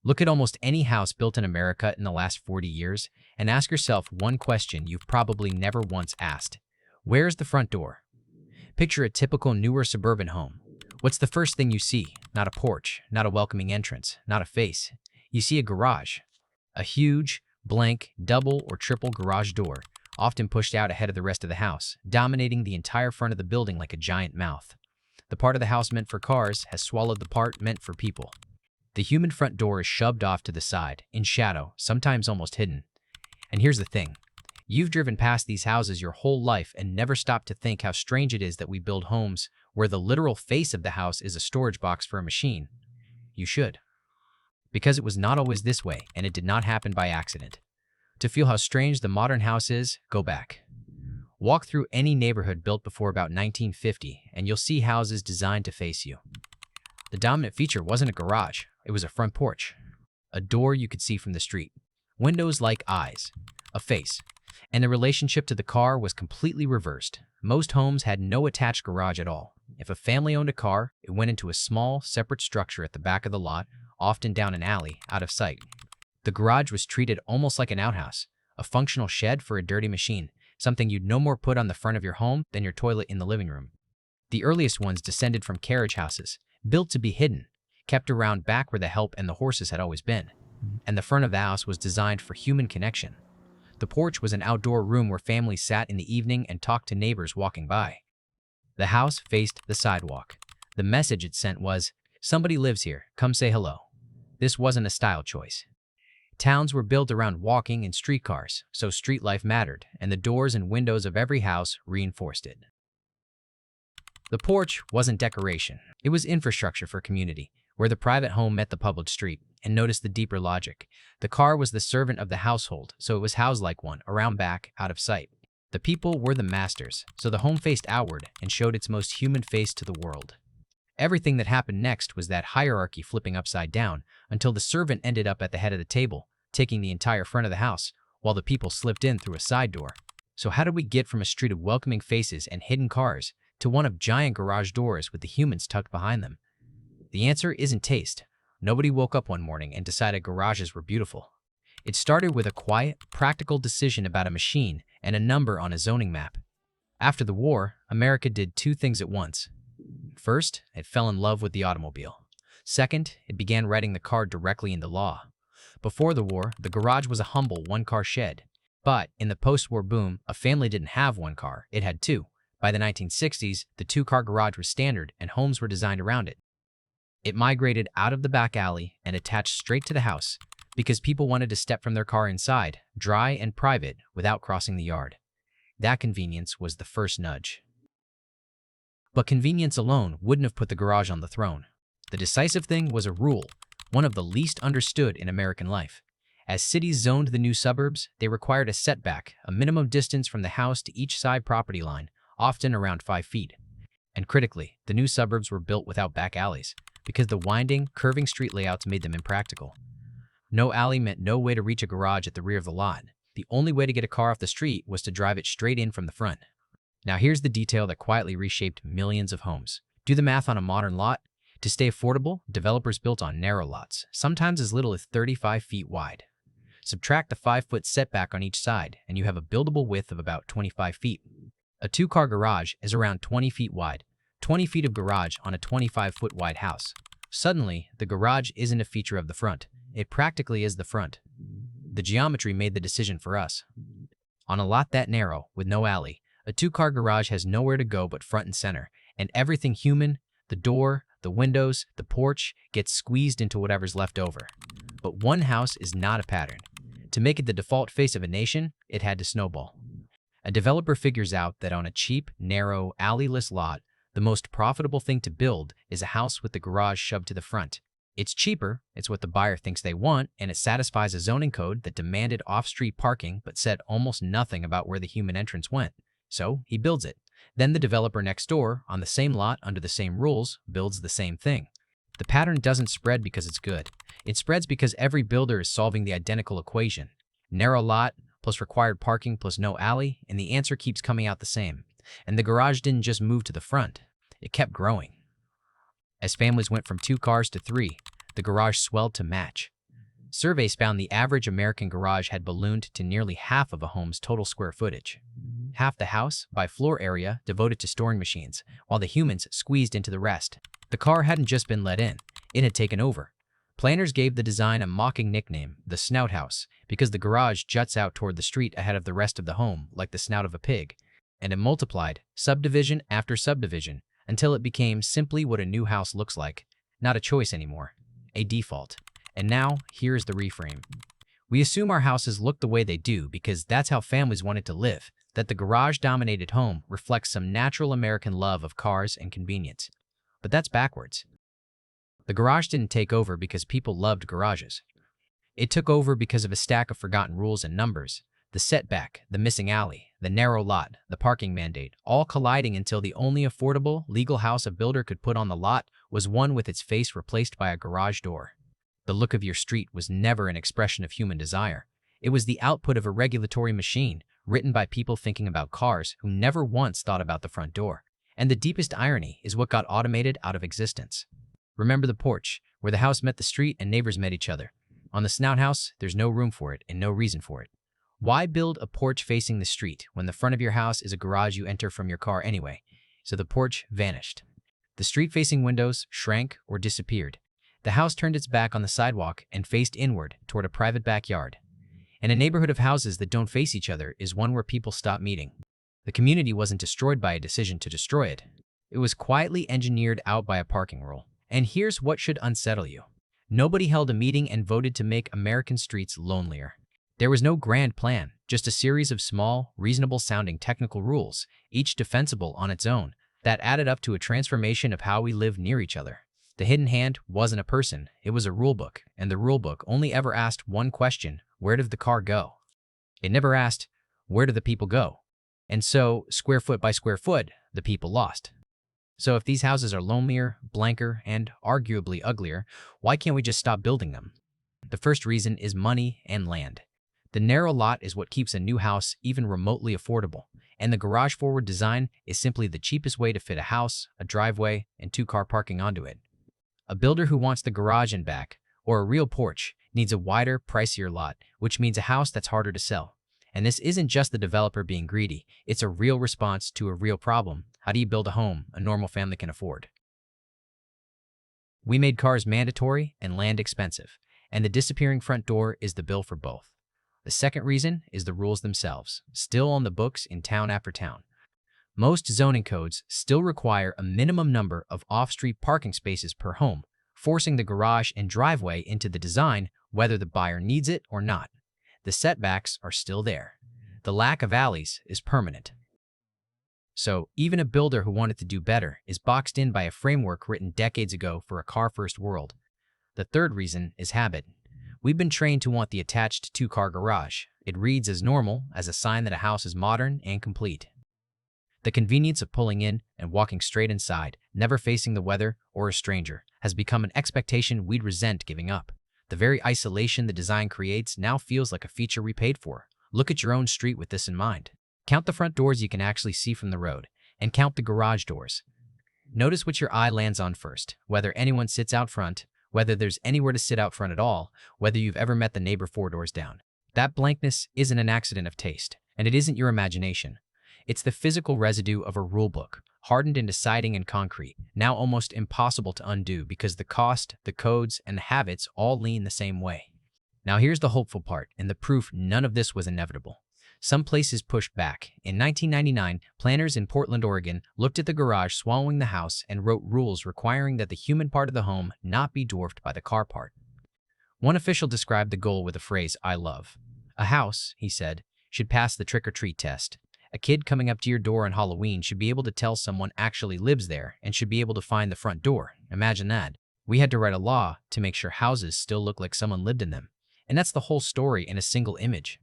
Look at almost any house built in America in the last 40 years and ask yourself one question you've probably never once asked. Where's the front door? Picture a typical newer suburban home. What's the first thing you see? Not a porch, not a welcoming entrance, not a face. You see a garage. A huge, blank, double or triple garage door, often pushed out ahead of the rest of the house, dominating the entire front of the building like a giant mouth. The part of the house meant for cars has swallowed the part meant for people. The human front door is shoved off to the side, in shadow, sometimes almost hidden. And here's the thing. You've driven past these houses your whole life and never stopped to think how strange it is that we build homes where the literal face of the house is a storage box for a machine. You should. Because it was not always this way, and it did not happen by accident. To feel how strange the modern house is, go back. Walk through any neighborhood built before about 1950, and you'll see houses designed to face you. The dominant feature wasn't a garage, it was a front porch. A door you could see from the street. Windows like eyes. A face. And the relationship to the car was completely reversed. Most homes had no attached garage at all. If a family owned a car, it went into a small, separate structure at the back of the lot, often down an alley, out of sight. The garage was treated almost like an outhouse, a functional shed for a dirty machine, something you'd no more put on the front of your home than your toilet in the living room. The earliest ones descended from carriage houses, built to be hidden, kept around back where the help and the horses had always been. And the front of the house was designed for human connection. The porch was an outdoor room where families sat in the evening and talked to neighbors walking by. The house faced the sidewalk. The message it sent was, "Somebody lives here, come say hello." This wasn't a style choice. Towns were built around walking and streetcars, so street life mattered, and the doors and windows of every house reinforced it. The porch wasn't decoration. It was infrastructure for community, where the private home met the public street. And notice the deeper logic. The car was the servant of the household, so it was housed like one, around back, out of sight. The people were the masters, so the home faced outward and showed its most human face to the world. Everything that happened next was that hierarchy flipping upside down until the servant ended up at the head of the table, taking the entire front of the house, while the people slipped in through a side door. So how did we get from a street of welcoming faces and hidden cars to one of giant garage doors with the humans tucked behind them? The answer isn't taste. Nobody woke up one morning and decided garages were beautiful. It started with a quiet, practical decision about a machine and a number on a zoning map. After the war, America did two things at once. First, it fell in love with the automobile. Second, it began writing the car directly into law. Before the war, the garage was a humble one-car shed. But in the post-war boom, a family didn't have one car, it had two. By the 1960s, the two-car garage was standard and homes were designed around it. It migrated out of the back alley and attached straight to the house because people wanted to step from their car inside, dry and private, without crossing the yard. That convenience was the first nudge. But convenience alone wouldn't have put the garage on the throne. The decisive thing was a rule, one of the least understood in American life. As cities zoned the new suburbs, they required a setback, a minimum distance from the house to each side property line, often around 5 feet. And critically, the new suburbs were built without back alleys, because the winding, curving street layouts made them impractical. No alley meant no way to reach a garage at the rear of the lot. The only way to get a car off the street was to drive it straight in from the front. Now here's the detail that quietly reshaped millions of homes. Do the math on a modern lot. To stay affordable, developers built on narrow lots, sometimes as little as 35 feet wide. Subtract the 5-foot setback on each side, and you have a buildable width of about 25 feet. A two-car garage is around 20 feet wide. 20 feet of garage on a 25-foot wide house. Suddenly, the garage isn't a feature of the front. It practically is the front. The geometry made the decision for us. On a lot that narrow, with no alley, a two-car garage has nowhere to go but front and center, and everything human, the door, the windows, the porch, gets squeezed into whatever's left over. But one house is not a pattern. To make it the default face of a nation, it had to snowball. A developer figures out that on a cheap, narrow, alleyless lot, the most profitable thing to build is a house with the garage shoved to the front. It's cheaper, it's what the buyer thinks they want, and it satisfies a zoning code that demanded off-street parking but said almost nothing about where the human entrance went. So he builds it. Then the developer next door, on the same lot under the same rules, builds the same thing. The pattern doesn't spread because it's good. It spreads because every builder is solving the identical equation. Narrow lot plus required parking plus no alley, and the answer keeps coming out the same. And the garage didn't just move to the front. It kept growing. As families went from 2 cars to 3, the garage swelled to match. Surveys found the average American garage had ballooned to nearly half of a home's total square footage. Half the house, by floor area, devoted to storing machines, while the humans squeezed into the rest. The car hadn't just been let in, it had taken over. Planners gave the design a mocking nickname, the snout house, because the garage juts out toward the street ahead of the rest of the home like the snout of a pig. And it multiplied, subdivision after subdivision, until it became simply what a new house looks like. Not a choice anymore, a default. And now, here's the reframe. We assume our houses look the way they do because that's how families wanted to live, that the garage-dominated home reflects some natural American love of cars and convenience. But that's backwards. The garage didn't take over because people loved garages. It took over because of a stack of forgotten rules and numbers. The setback, the missing alley, the narrow lot, the parking mandate, all colliding until the only affordable, legal house a builder could put on the lot was one with its face replaced by a garage door. The look of your street was never an expression of human desire. It was the output of a regulatory machine, written by people thinking about cars who never once thought about the front door. And the deepest irony is what got automated out of existence. Remember the porch, where the house met the street and neighbors met each other. On the snout house, there's no room for it and no reason for it. Why build a porch facing the street when the front of your house is a garage you enter from your car anyway? So the porch vanished. The street-facing windows shrank or disappeared. The house turned its back on the sidewalk and faced inward toward a private backyard. And a neighborhood of houses that don't face each other is one where people stop meeting. The community wasn't destroyed by a decision to destroy it. It was quietly engineered out by a parking rule. And here's what should unsettle you. Nobody held a meeting and voted to make American streets lonelier. There was no grand plan, just a series of small, reasonable-sounding technical rules, each defensible on its own, that added up to a transformation of how we live near each other. The hidden hand wasn't a person, it was a rulebook, and the rulebook only ever asked one question: where did the car go? It never asked, where do the people go? And so, square foot by square foot, the people lost. So if these houses are lonelier, blanker, and arguably uglier, why can't we just stop building them? The first reason is money and land. The narrow lot is what keeps a new house even remotely affordable, and the garage-forward design is simply the cheapest way to fit a house, a driveway, and two-car parking onto it. A builder who wants the garage and back, or a real porch, needs a wider, pricier lot, which means a house that's harder to sell. And this isn't just the developer being greedy, it's a real response to a real problem. How do you build a home a normal family can afford? We made cars mandatory and land expensive, and the disappearing front door is the bill for both. The second reason is the rules themselves, still on the books in town after town. Most zoning codes still require a minimum number of off-street parking spaces per home, forcing the garage and driveway into the design whether the buyer needs it or not. The setbacks are still there. The lack of alleys is permanent. So even a builder who wanted to do better is boxed in by a framework written decades ago for a car-first world. The third reason is habit. We've been trained to want the attached two-car garage. It reads as normal, as a sign that a house is modern and complete. The convenience of pulling in and walking straight inside, never facing the weather or a stranger, has become an expectation we'd resent giving up. The very isolation the design creates now feels like a feature we paid for. Look at your own street with this in mind. Count the front doors you can actually see from the road, and count the garage doors. Notice what your eye lands on first, whether anyone sits out front, whether there's anywhere to sit out front at all, whether you've ever met the neighbor 4 doors down. That blankness isn't an accident of taste, and it isn't your imagination. It's the physical residue of a rulebook, hardened into siding and concrete, now almost impossible to undo because the cost, the codes, and the habits all lean the same way. Now here's the hopeful part, and the proof none of this was inevitable. Some places pushed back. In 1999, planners in Portland, Oregon, looked at the garage swallowing the house and wrote rules requiring that the human part of the home not be dwarfed by the car part. One official described the goal with the phrase, "I love." A house, he said, should pass the trick-or-treat test. A kid coming up to your door on Halloween should be able to tell someone actually lives there and should be able to find the front door. Imagine that. We had to write a law to make sure houses still look like someone lived in them. And that's the whole story in a single image.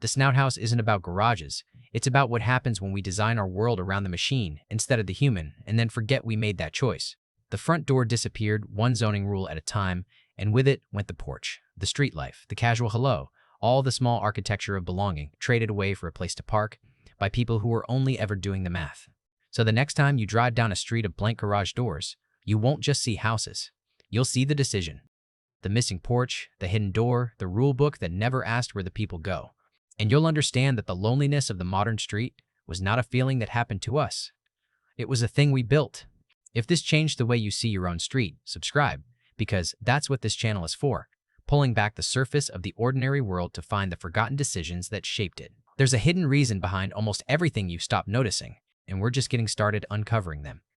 The Snout House isn't about garages. It's about what happens when we design our world around the machine instead of the human and then forget we made that choice. The front door disappeared, one zoning rule at a time, and with it went the porch, the street life, the casual hello, all the small architecture of belonging traded away for a place to park by people who were only ever doing the math. So the next time you drive down a street of blank garage doors, you won't just see houses. You'll see the decision. The missing porch, the hidden door, the rule book that never asked where the people go. And you'll understand that the loneliness of the modern street was not a feeling that happened to us. It was a thing we built. If this changed the way you see your own street, subscribe, because that's what this channel is for, pulling back the surface of the ordinary world to find the forgotten decisions that shaped it. There's a hidden reason behind almost everything you've stopped noticing, and we're just getting started uncovering them.